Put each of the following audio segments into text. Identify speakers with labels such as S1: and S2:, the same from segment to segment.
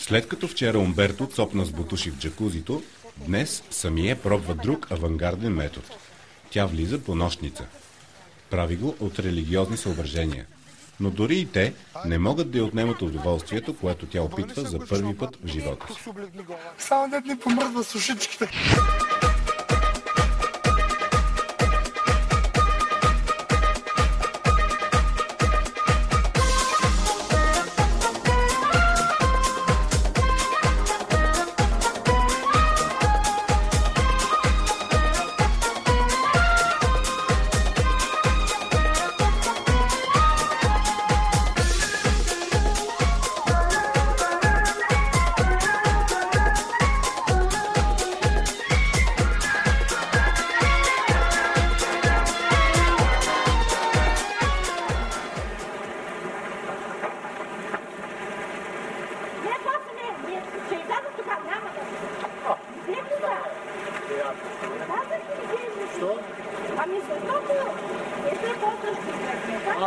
S1: След като вчера Умберто цопна с бутуши в джакузито, днес Самие пробва друг авангарден метод. Тя влиза по нощница. Прави го от религиозни съображения. Но дори и те не могат да й отнемат удоволствието, което тя опитва за първи път в живота си.
S2: Само да не помръдва с ушичките.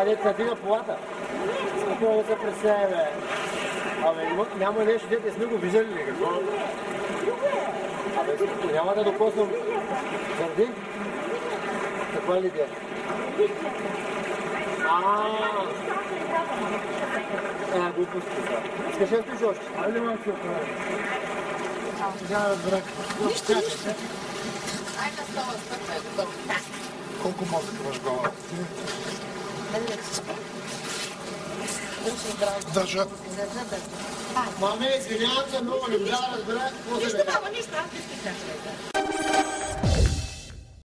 S3: Деца дига полата. Какво да се представя, бе? Абе, няма нещо, дете сме го виждали ли? Какво? Абе, няма да докоснам. Заради? Каква ли де? Глупости са. Искаш да пиш още? Айде малко ще оправя. Сега разбрах. Нищо. Айде става стъпка.
S2: Колко мозък имаш гола? Държа.
S3: Маме, извинявам се много, не можа да разбера какво се бе.
S4: Нищо, мама, нищо, аз не ще кажа.